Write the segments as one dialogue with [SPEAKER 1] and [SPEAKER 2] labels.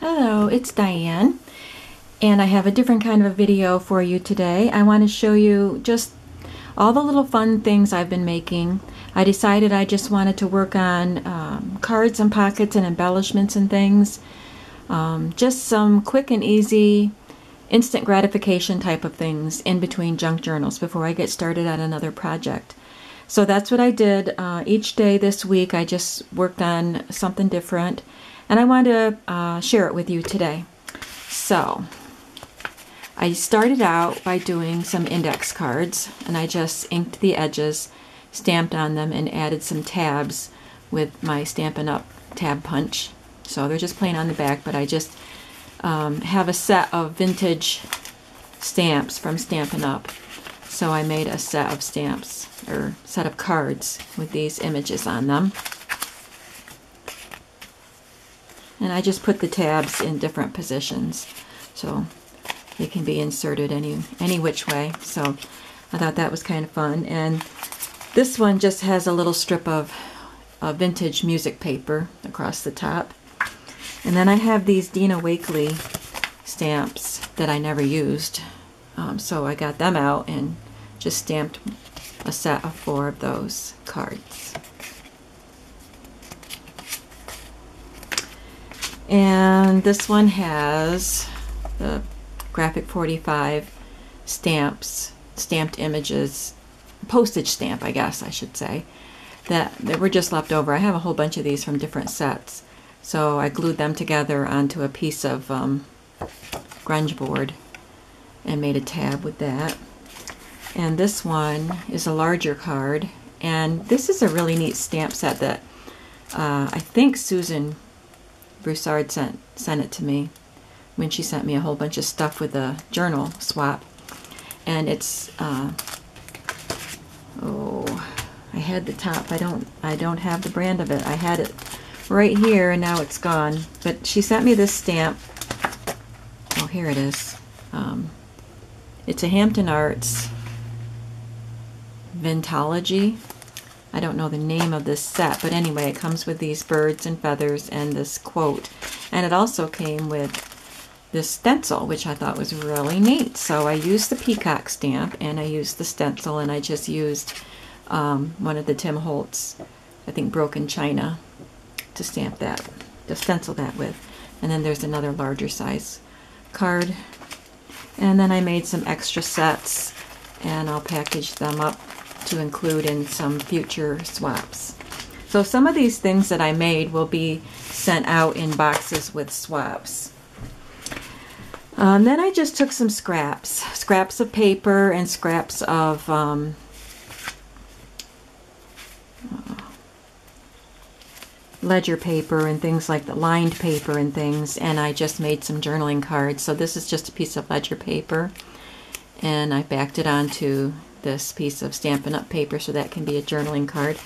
[SPEAKER 1] Hello, it's Diane, and I have a different kind of a video for you today. I want to show you just all the little fun things I've been making. I decided I just wanted to work on cards and pockets and embellishments and things. Just some quick and easy, instant gratification type of things in between junk journals before I get started on another project. So that's what I did. Each day this week I just worked on something different, and I want to share it with you today. So I started out by doing some index cards, and I just inked the edges, stamped on them, and added some tabs with my Stampin' Up! Tab punch. So they're just plain on the back, but I just have a set of vintage stamps from Stampin' Up! So I made a set of stamps, or set of cards with these images on them. And I just put the tabs in different positions, so they can be inserted any which way. So I thought that was kind of fun. And this one just has a little strip of vintage music paper across the top. And then I have these Dina Wakley stamps that I never used. So I got them out and just stamped a set of 4 of those cards. And this one has the Graphic 45 stamps, stamped images, postage stamp, I guess I should say, that were just left over. I have a whole bunch of these from different sets. So I glued them together onto a piece of grunge board and made a tab with that. And this one is a larger card, and this is a really neat stamp set that I think Susan Broussard sent it to me when she sent me a whole bunch of stuff with a journal swap. And it's oh, I had the top. I don't have the brand of it. I had it right here and now it's gone. But she sent me this stamp. Oh, here it is. It's a Hampton Arts Vintology. I don't know the name of this set, but anyway, it comes with these birds and feathers and this quote. And it also came with this stencil, which I thought was really neat. So I used the peacock stamp and I used the stencil, and I just used one of the Tim Holtz, I think Broken China, to stamp that, to stencil that with. And then there's another larger size card. And then I made some extra sets, and I'll package them up to include in some future swaps. So some of these things that I made will be sent out in boxes with swaps. Then I just took some scraps of paper and scraps of ledger paper and things like the lined paper and things, and I just made some journaling cards. So this is just a piece of ledger paper, and I backed it onto this piece of Stampin' Up! Paper so that can be a journaling card.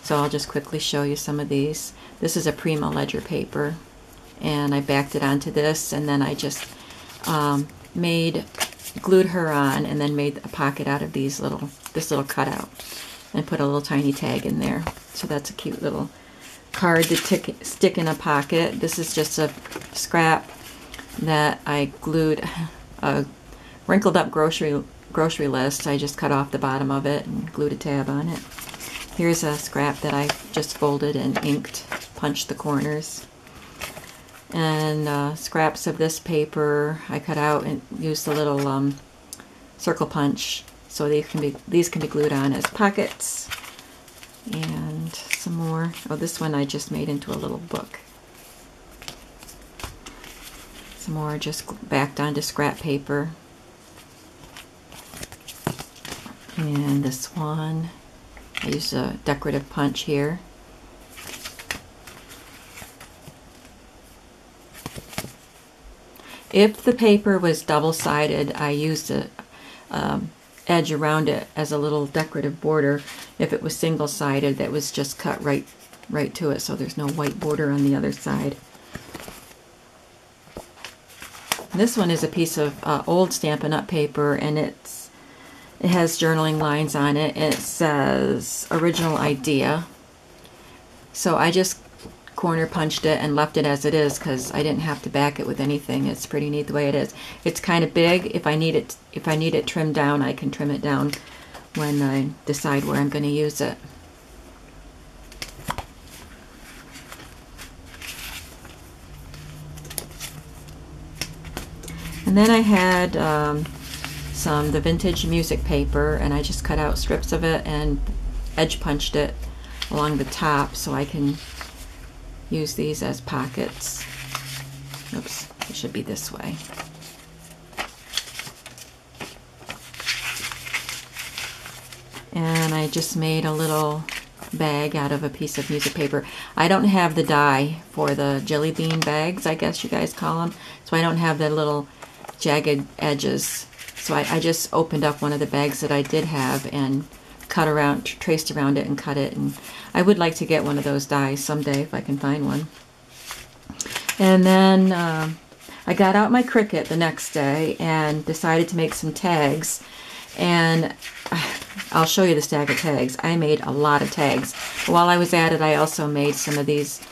[SPEAKER 1] So I'll just quickly show you some of these. This is a Prima ledger paper, and I backed it onto this, and then I just glued her on, and then made a pocket out of this little cutout, and put a little tiny tag in there. So that's a cute little card to stick in a pocket. This is just a scrap that I glued a wrinkled up grocery list. I just cut off the bottom of it and glued a tab on it. Here's a scrap that I just folded and inked, punched the corners. And scraps of this paper I cut out and used a little circle punch, so these can be glued on as pockets. And some more. Oh, this one I just made into a little book. Some more just backed onto scrap paper. And this one, I used a decorative punch here. If the paper was double-sided, I used a edge around it as a little decorative border. If it was single-sided, that was just cut right to it, so there's no white border on the other side. This one is a piece of old Stampin' Up! Paper, and it has journaling lines on it, and it says original idea. So I just corner punched it and left it as it is because I didn't have to back it with anything. It's pretty neat the way it is. It's kind of big. If I need it trimmed down, I can trim it down when I decide where I'm going to use it. And then I had the vintage music paper, and I just cut out strips of it and edge punched it along the top so I can use these as pockets. Oops, it should be this way. And I just made a little bag out of a piece of music paper. I don't have the die for the jelly bean bags, I guess you guys call them, so I don't have the little jagged edges. So I just opened up one of the bags that I did have and cut around, traced around it and cut it. And I would like to get one of those dies someday if I can find one. And then I got out my Cricut the next day and decided to make some tags. And I'll show you the stack of tags. I made a lot of tags. While I was at it, I also made some of these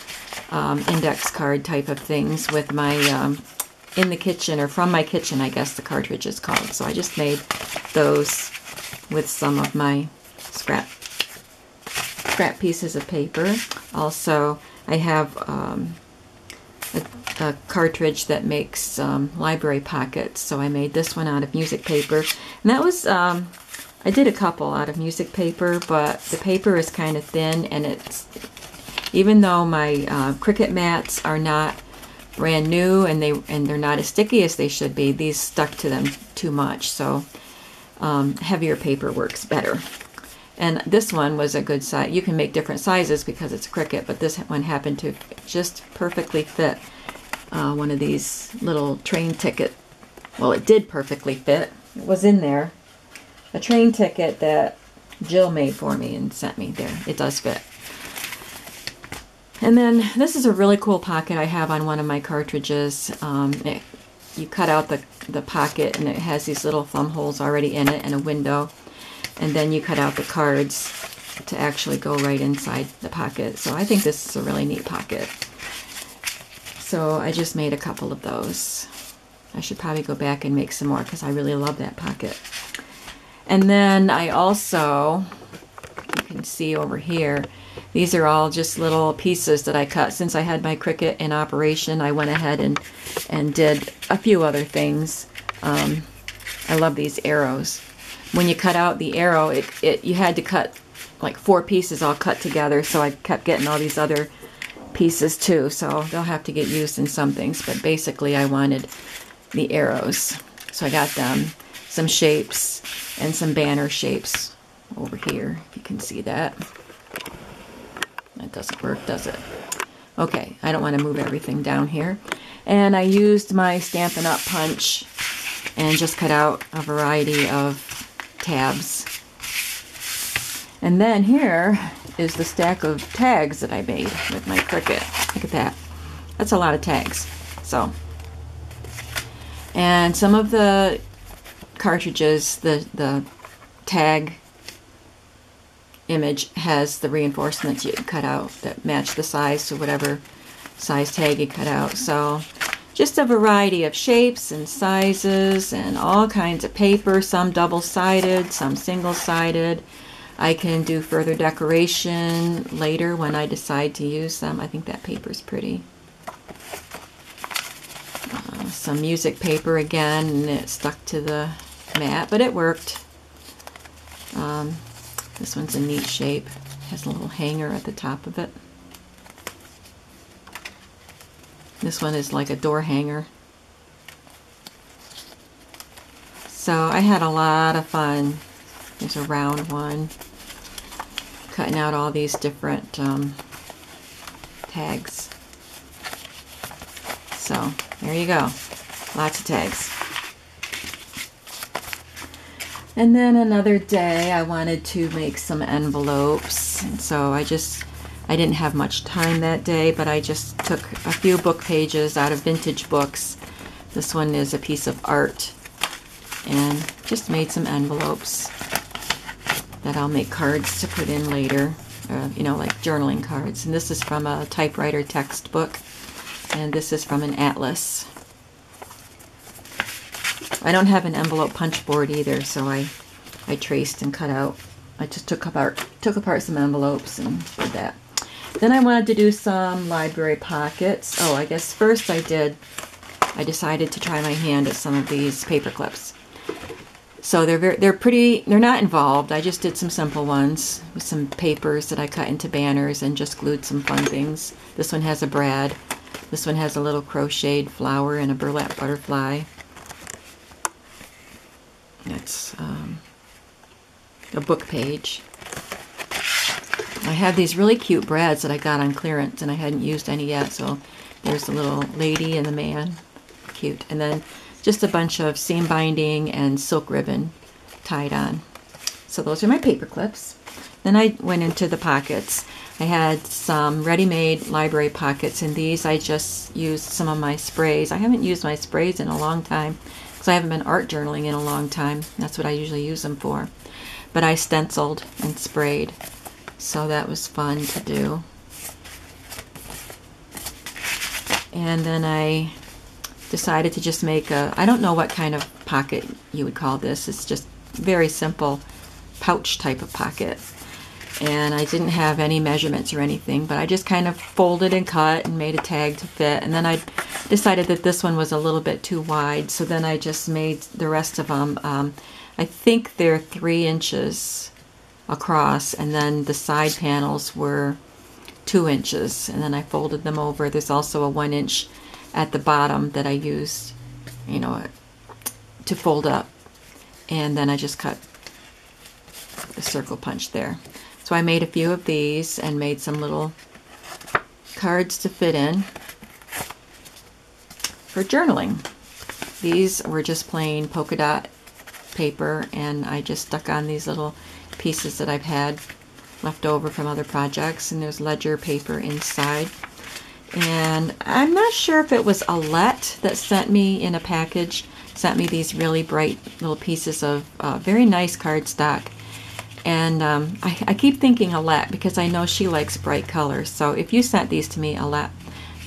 [SPEAKER 1] index card type of things with my in the kitchen, or from my kitchen, I guess the cartridge is called. So I just made those with some of my scrap pieces of paper. Also, I have a cartridge that makes library pockets, so I made this one out of music paper. And that was, I did a couple out of music paper, but the paper is kind of thin, and it's, even though my Cricut mats are not brand new and they're not as sticky as they should be, these stuck to them too much, so heavier paper works better. And this one was a good size. You can make different sizes because it's Cricut, but this one happened to just perfectly fit one of these little train ticket. Well, it did perfectly fit. It was in there. A train ticket that Jill made for me and sent me there. It does fit. And then this is a really cool pocket I have on one of my cartridges. You cut out the pocket, and it has these little thumb holes already in it and a window. And then you cut out the cards to actually go right inside the pocket. So I think this is a really neat pocket. So I just made a couple of those. I should probably go back and make some more because I really love that pocket. And then I also, you can see over here, these are all just little pieces that I cut. Since I had my Cricut in operation, I went ahead and did a few other things. I love these arrows. When you cut out the arrow, you had to cut like 4 pieces all cut together, so I kept getting all these other pieces too, so they'll have to get used in some things, but basically I wanted the arrows. So I got them, some shapes, and some banner shapes over here, if you can see that. That doesn't work, does it? Okay, I don't want to move everything down here. And I used my Stampin' Up! Punch and just cut out a variety of tabs. And then here is the stack of tags that I made with my Cricut. Look at that. That's a lot of tags. So, and some of the cartridges, the tag image has the reinforcements you cut out that match the size to whatever size tag you cut out. So just a variety of shapes and sizes and all kinds of paper, some double-sided, some single-sided. I can do further decoration later when I decide to use them. I think that paper's pretty. Some music paper again, and it stuck to the mat, but it worked. This one's a neat shape. Has a little hanger at the top of it. This one is like a door hanger. So I had a lot of fun. There's a round one. Cutting out all these different tags. So there you go. Lots of tags. And then another day I wanted to make some envelopes. And so I didn't have much time that day, but I just took a few book pages out of vintage books. This one is a piece of art. And just made some envelopes that I'll make cards to put in later. you know, like journaling cards. And this is from a typewriter textbook, and this is from an atlas. I don't have an envelope punch board either, so I traced and cut out. I just took apart some envelopes and did that. Then I wanted to do some library pockets. Oh, I guess first I decided to try my hand at some of these paper clips. So they're not involved. I just did some simple ones with some papers that I cut into banners and just glued some fun things. This one has a brad. This one has a little crocheted flower and a burlap butterfly. That's a book page. I have these really cute brads that I got on clearance, and I hadn't used any yet. So there's the little lady and the man. Cute. And then just a bunch of seam binding and silk ribbon tied on. So those are my paper clips. Then I went into the pockets. I had some ready-made library pockets, and these I just used some of my sprays. I haven't used my sprays in a long time because I haven't been art journaling in a long time. That's what I usually use them for. But I stenciled and sprayed, so that was fun to do. And then I decided to just make I don't know what kind of pocket you would call this. It's just very simple pouch type of pocket. And I didn't have any measurements or anything, but I just kind of folded and cut and made a tag to fit. And then I decided that this one was a little bit too wide, so then I just made the rest of them. I think they're 3 inches across, and then the side panels were 2 inches, and then I folded them over. There's also a 1 inch at the bottom that I used, you know, to fold up, and then I just cut the circle punch there. So I made a few of these and made some little cards to fit in for journaling. These were just plain polka dot paper, and I just stuck on these little pieces that I've had left over from other projects, and there's ledger paper inside. And I'm not sure if it was Alette that sent me in a package, sent me these really bright little pieces of very nice cardstock. And I keep thinking Alette because I know she likes bright colors. So if you sent these to me, Alette,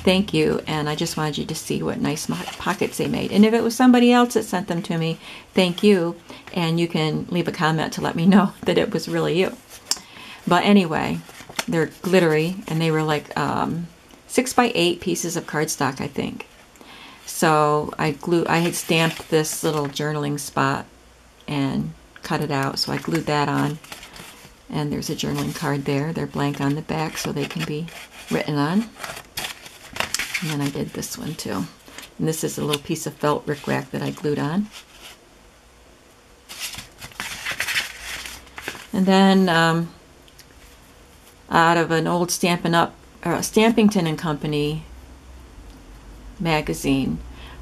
[SPEAKER 1] thank you. And I just wanted you to see what nice pockets they made. And if it was somebody else that sent them to me, thank you. And you can leave a comment to let me know that it was really you. But anyway, they're glittery, and they were like 6 by 8 pieces of cardstock, I think. So I had stamped this little journaling spot and cut it out, so I glued that on, and there's a journaling card there. They're blank on the back so they can be written on. And then I did this one too, and this is a little piece of felt rickrack that I glued on. And then out of an old Stampington and Company magazine,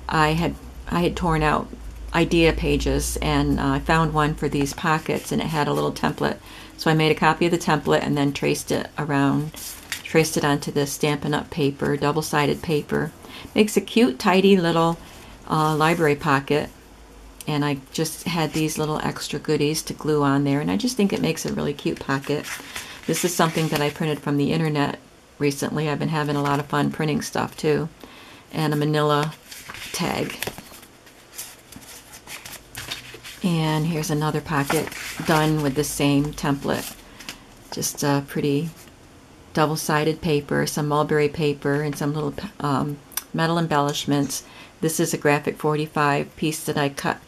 [SPEAKER 1] I had torn out idea pages, and I found one for these pockets, and it had a little template. So I made a copy of the template and then traced it onto the Stampin' Up paper, double-sided paper. Makes a cute, tidy little library pocket, and I just had these little extra goodies to glue on there, and I just think it makes a really cute pocket. This is something that I printed from the internet recently. I've been having a lot of fun printing stuff too, and a manila tag. And here's another pocket done with the same template. Just a pretty double-sided paper, some mulberry paper, and some little metal embellishments. This is a graphic 45 piece that I cut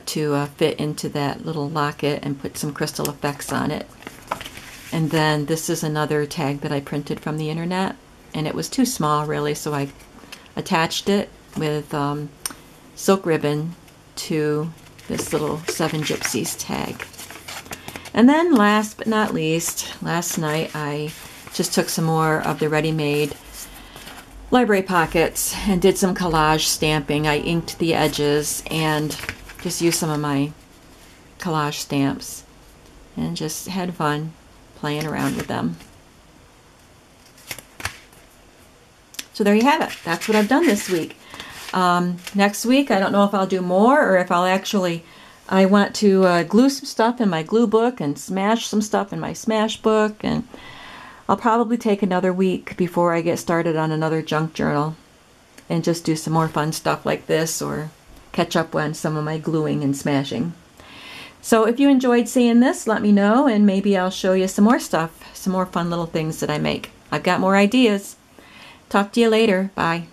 [SPEAKER 1] to fit into that little locket and put some crystal effects on it. And then this is another tag that I printed from the internet, and it was too small really, so I attached it with silk ribbon to this little 7 Gypsies tag. And then last but not least, last night I just took some more of the ready-made library pockets and did some collage stamping. I inked the edges and just used some of my collage stamps and just had fun playing around with them. So there you have it. That's what I've done this week. Next week, I don't know if I'll do more or if I'll actually I want to glue some stuff in my glue book and smash some stuff in my smash book, and I'll probably take another week before I get started on another junk journal and just do some more fun stuff like this, or catch up on some of my gluing and smashing. So if you enjoyed seeing this, let me know, and maybe I'll show you some more stuff, some more fun little things that I make. I've got more ideas. Talk to you later. Bye.